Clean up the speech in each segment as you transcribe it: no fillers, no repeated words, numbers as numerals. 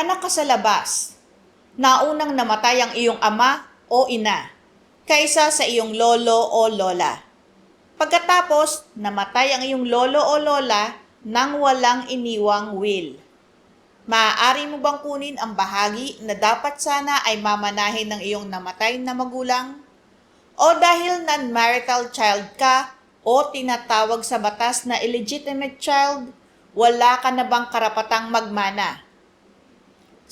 Anak ka sa labas, naunang namatay ang iyong ama o ina, kaysa sa iyong lolo o lola. Pagkatapos, namatay ang iyong lolo o lola nang walang iniwang will. Maaari mo bang kunin ang bahagi na dapat sana ay mamanahin ng iyong namatay na magulang? O dahil non-marital child ka o tinatawag sa batas na illegitimate child, wala ka na bang karapatang magmana?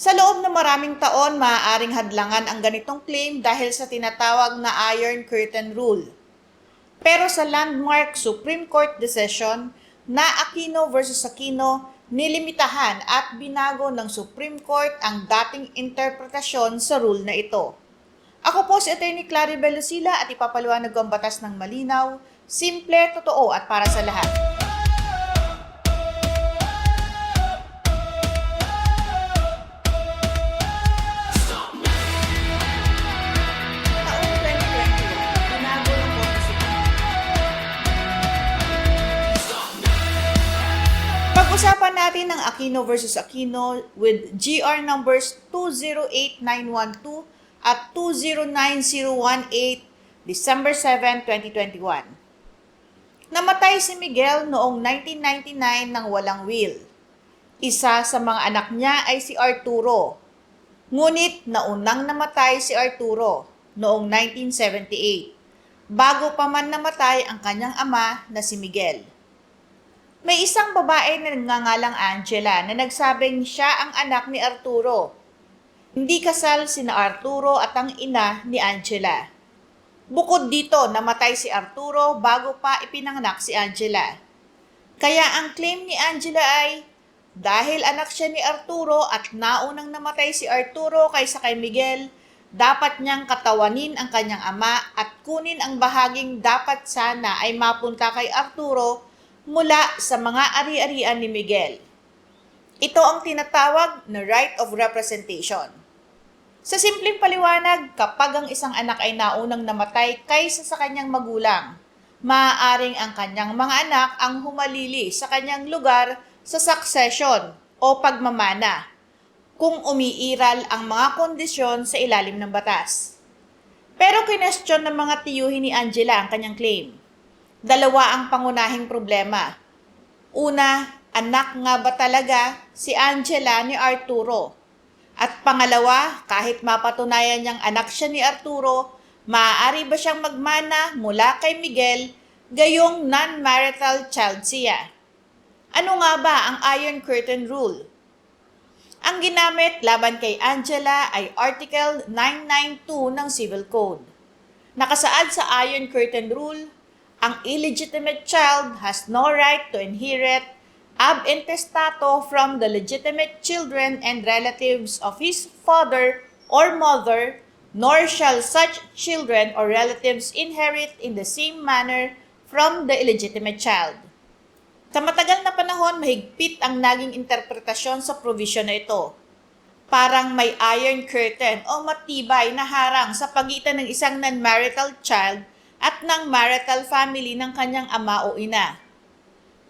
Sa loob ng maraming taon, maaaring hadlangan ang ganitong claim dahil sa tinatawag na Iron Curtain Rule. Pero sa landmark Supreme Court decision na Aquino versus Aquino, nilimitahan at binago ng Supreme Court ang dating interpretasyon sa rule na ito. Ako po si Atty. Claribel Lucila at ipapaliwanag ko ang batas ng malinaw, simple, totoo at para sa lahat. Taong 2021, binago ng Korte Suprema. Pag-usapan natin ang Aquino versus Aquino with GR numbers 208912 at 209018, December 7, 2021. Namatay si Miguel noong 1999 ng walang will. Isa sa mga anak niya ay si Arturo. Ngunit naunang namatay si Arturo noong 1978, bago pa man namatay ang kanyang ama na si Miguel. May isang babae na nagngangalang Angela na nagsabing siya ang anak ni Arturo. Hindi kasal sina Arturo at ang ina ni Angela. Bukod dito, namatay si Arturo bago pa ipinanganak si Angela. Kaya ang claim ni Angela ay, dahil anak siya ni Arturo at naunang namatay si Arturo kaysa kay Miguel, dapat niyang katawanin ang kanyang ama at kunin ang bahaging dapat sana ay mapunta kay Arturo mula sa mga ari-arian ni Miguel. Ito ang tinatawag na right of representation. Sa simpleng paliwanag, kapag ang isang anak ay naunang namatay kaysa sa kanyang magulang, maaaring ang kanyang mga anak ang humalili sa kanyang lugar sa succession o pagmamana, kung umiiral ang mga kondisyon sa ilalim ng batas. Pero kinestyon ng mga tiyuhin ni Angela ang kanyang claim. Dalawa ang pangunahing problema. Una, anak nga ba talaga si Angela ni Arturo? At pangalawa, kahit mapatunayan niyang anak siya ni Arturo, maaari ba siyang magmana mula kay Miguel gayong non-marital child siya? Ano nga ba ang Iron Curtain Rule? Ang ginamit laban kay Angela ay Article 992 ng Civil Code. Nakasaad sa Iron Curtain Rule, ang illegitimate child has no right to inherit ab intestato from the legitimate children and relatives of his father or mother, nor shall such children or relatives inherit in the same manner from the illegitimate child. Sa matagal na panahon, mahigpit ang naging interpretasyon sa provision na ito. Parang may iron curtain o matibay na harang sa pagitan ng isang non-marital child at ng marital family ng kanyang ama o ina.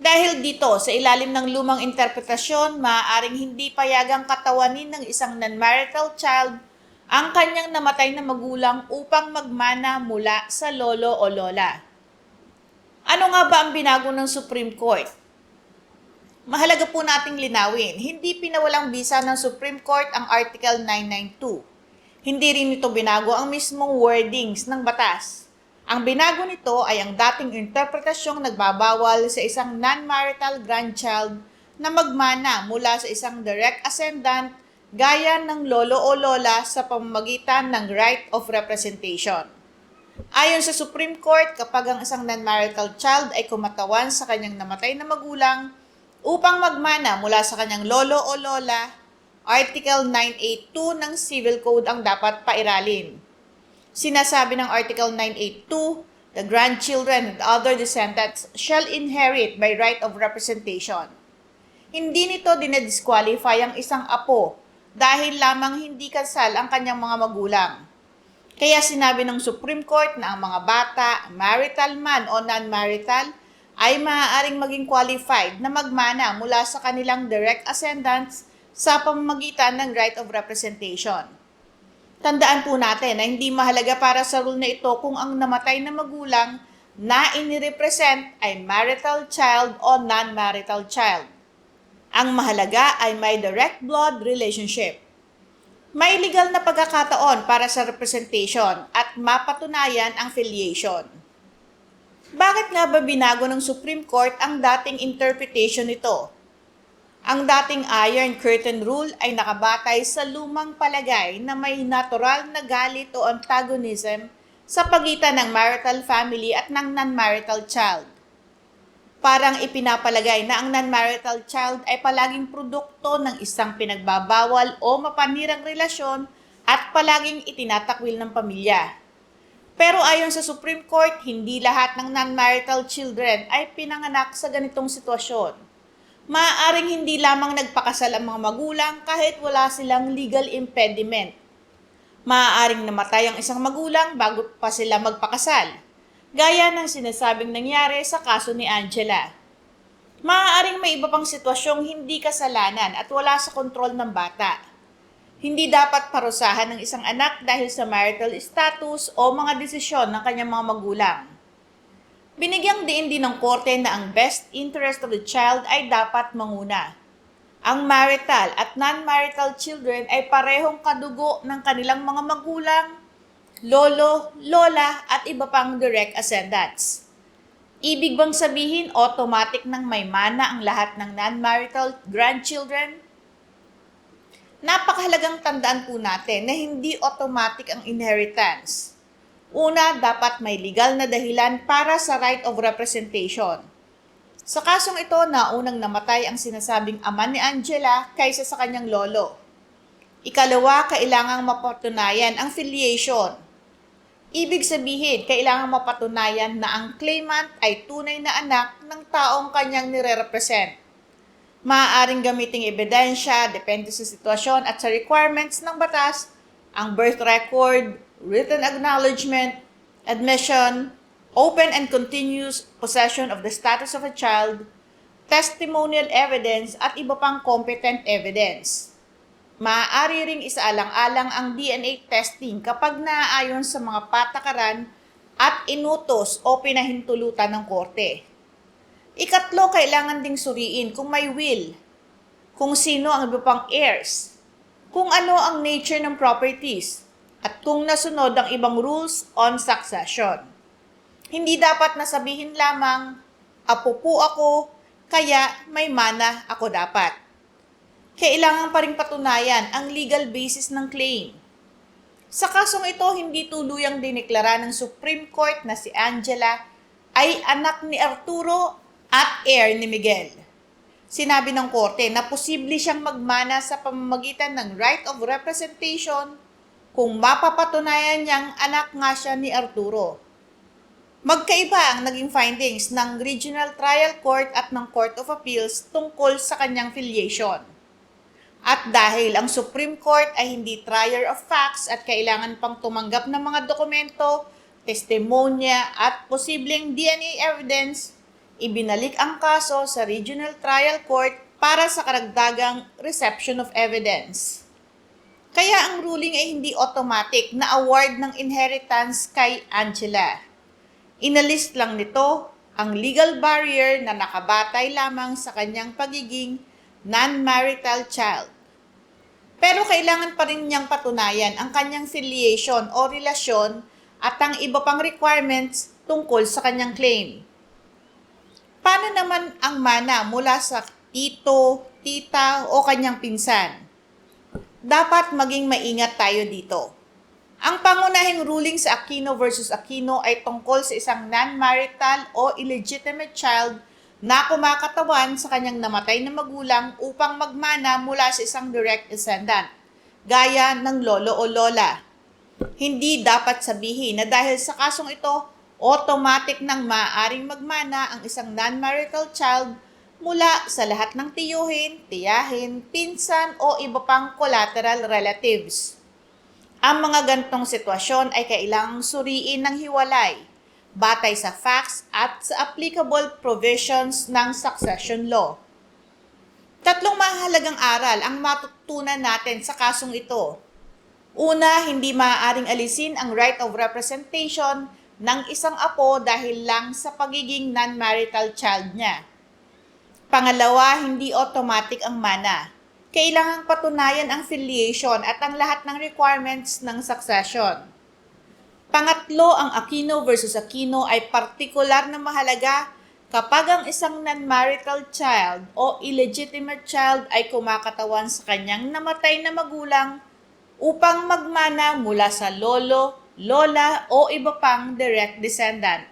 Dahil dito, sa ilalim ng lumang interpretasyon, maaaring hindi payagang katawanin ng isang non-marital child ang kanyang namatay na magulang upang magmana mula sa lolo o lola. Ano nga ba ang binago ng Supreme Court? Mahalaga po nating linawin, hindi pinawalang bisa ng Supreme Court ang Article 992. Hindi rin ito binago ang mismong wordings ng batas. Ang binago nito ay ang dating interpretasyong nagbabawal sa isang non-marital grandchild na magmana mula sa isang direct ascendant gaya ng lolo o lola sa pamamagitan ng right of representation. Ayon sa Supreme Court, kapag ang isang non-marital child ay kumatawan sa kanyang namatay na magulang upang magmana mula sa kanyang lolo o lola, Article 982 ng Civil Code ang dapat pairalin. Sinasabi ng Article 982, the grandchildren and other descendants shall inherit by right of representation. Hindi nito dinedisqualify ang isang apo dahil lamang hindi kasal ang kanyang mga magulang. Kaya sinabi ng Supreme Court na ang mga bata, marital man o non-marital, ay maaaring maging qualified na magmana mula sa kanilang direct ascendants sa pamamagitan ng right of representation. Tandaan po natin na hindi mahalaga para sa rule na ito kung ang namatay na magulang na inirepresent ay marital child o non-marital child. Ang mahalaga ay may direct blood relationship. May legal na pagkakataon para sa representation at mapatunayan ang filiation. Bakit nga ba binago ng Supreme Court ang dating interpretation nito? Ang dating Iron Curtain Rule ay nakabatay sa lumang palagay na may natural na galit o antagonism sa pagitan ng marital family at ng non-marital child. Parang ipinapalagay na ang non-marital child ay palaging produkto ng isang pinagbabawal o mapanirang relasyon at palaging itinatakwil ng pamilya. Pero ayon sa Supreme Court, hindi lahat ng non-marital children ay pinanganak sa ganitong sitwasyon. Maaaring hindi lamang nagpakasal ang mga magulang kahit wala silang legal impediment. Maaaring namatay ang isang magulang bago pa sila magpakasal, gaya ng sinasabing nangyari sa kaso ni Angela. Maaaring may iba pang sitwasyong hindi kasalanan at wala sa kontrol ng bata. Hindi dapat parusahan ng isang anak dahil sa marital status o mga desisyon ng kanyang mga magulang. Binigyang diin din ng korte na ang best interest of the child ay dapat manguna. Ang marital at non-marital children ay parehong kadugo ng kanilang mga magulang, lolo, lola at iba pang direct ascendants. Ibig bang sabihin automatic nang may mana ang lahat ng non-marital grandchildren? Napakahalagang tandaan po natin na hindi automatic ang inheritance. Una, dapat may legal na dahilan para sa right of representation. Sa kasong ito, naunang namatay ang sinasabing ama ni Angela kaysa sa kanyang lolo. Ikalawa, kailangang mapatunayan ang filiation. Ibig sabihin, kailangang mapatunayan na ang claimant ay tunay na anak ng taong kanyang nire-represent. Maaaring gamiting ebidensya, depende sa sitwasyon at sa requirements ng batas, ang birth record, written acknowledgement, admission, open and continuous possession of the status of a child, testimonial evidence at iba pang competent evidence. Maaari ring isaalang-alang ang DNA testing kapag naaayon sa mga patakaran at inutos o pinahintulutan ng korte. Ikatlo, kailangan ding suriin kung may will, kung sino ang iba pang heirs, kung ano ang nature ng properties, at kung nasunod ang ibang rules on succession. Hindi dapat nasabihin lamang, apo po ako, kaya may mana ako dapat. Kailangan pa rin patunayan ang legal basis ng claim. Sa kasong ito, hindi tuluyang dineklara ng Supreme Court na si Angela ay anak ni Arturo at heir ni Miguel. Sinabi ng korte na posible siyang magmana sa pamamagitan ng right of representation kung mapapatunayan niyang anak nga siya ni Arturo. Magkaiba ang naging findings ng Regional Trial Court at ng Court of Appeals tungkol sa kanyang filiation. At dahil ang Supreme Court ay hindi trier of facts at kailangan pang tumanggap ng mga dokumento, testimonya at posibleng DNA evidence, ibinalik ang kaso sa Regional Trial Court para sa karagdagang reception of evidence. Kaya ang ruling ay hindi automatic na award ng inheritance kay Angela. Inalis lang nito ang legal barrier na nakabatay lamang sa kanyang pagiging non-marital child. Pero kailangan pa rin niyang patunayan ang kanyang filiation o relasyon at ang iba pang requirements tungkol sa kanyang claim. Paano naman ang mana mula sa tito, tita o kanyang pinsan? Dapat maging maingat tayo dito. Ang pangunahing ruling sa Aquino versus Aquino ay tungkol sa isang non-marital o illegitimate child na kumakatawan sa kanyang namatay na magulang upang magmana mula sa isang direct descendant, gaya ng lolo o lola. Hindi dapat sabihin na dahil sa kasong ito, automatic nang maaaring magmana ang isang non-marital child mula sa lahat ng tiyuhin, tiyahin, pinsan o iba pang collateral relatives. Ang mga gantong sitwasyon ay kailangang suriin ng hiwalay, batay sa facts at sa applicable provisions ng succession law. Tatlong mahalagang aral ang matutunan natin sa kasong ito. Una, hindi maaaring alisin ang right of representation ng isang apo dahil lang sa pagiging non-marital child niya. Pangalawa, hindi automatic ang mana. Kailangang patunayan ang filiation at ang lahat ng requirements ng succession. Pangatlo, ang Aquino versus Aquino ay partikular na mahalaga kapag ang isang non-marital child o illegitimate child ay kumakatawan sa kanyang namatay na magulang upang magmana mula sa lolo, lola o iba pang direct descendant.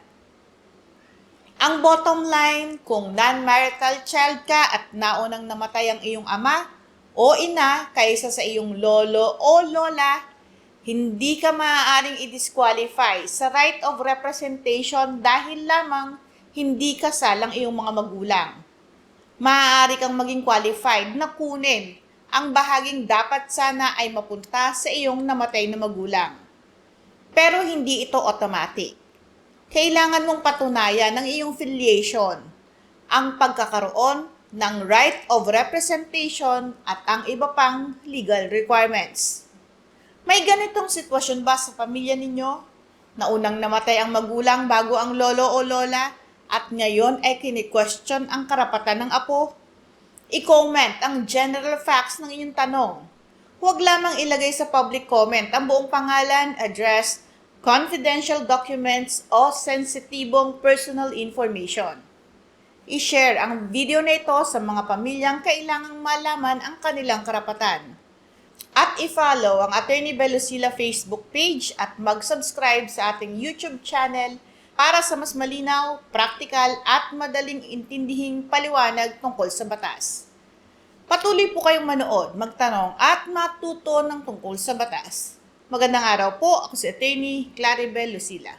Ang bottom line, kung non-marital child ka at naunang namatay ang iyong ama o ina kaysa sa iyong lolo o lola, hindi ka maaaring i-disqualify sa right of representation dahil lamang hindi kasalang iyong mga magulang. Maaari kang maging qualified na kunin ang bahaging dapat sana ay mapunta sa iyong namatay na magulang. Pero hindi ito automatic. Kailangan mong patunayan ng iyong filiation, ang pagkakaroon ng right of representation at ang iba pang legal requirements. May ganitong sitwasyon ba sa pamilya ninyo? Na unang namatay ang magulang bago ang lolo o lola at ngayon ay kini-question ang karapatan ng apo? I-comment ang general facts ng inyong tanong. Huwag lamang ilagay sa public comment ang buong pangalan, address, confidential documents o sensitibong personal information. I-share ang video na ito sa mga pamilyang kailangang malaman ang kanilang karapatan. At i-follow ang Attorney Bel Lucila Facebook page at mag-subscribe sa ating YouTube channel para sa mas malinaw, praktikal at madaling intindihing paliwanag tungkol sa batas. Patuloy po kayong manood, magtanong at matuto ng tungkol sa batas. Magandang araw po, ako si Attorney Claribel Lucila.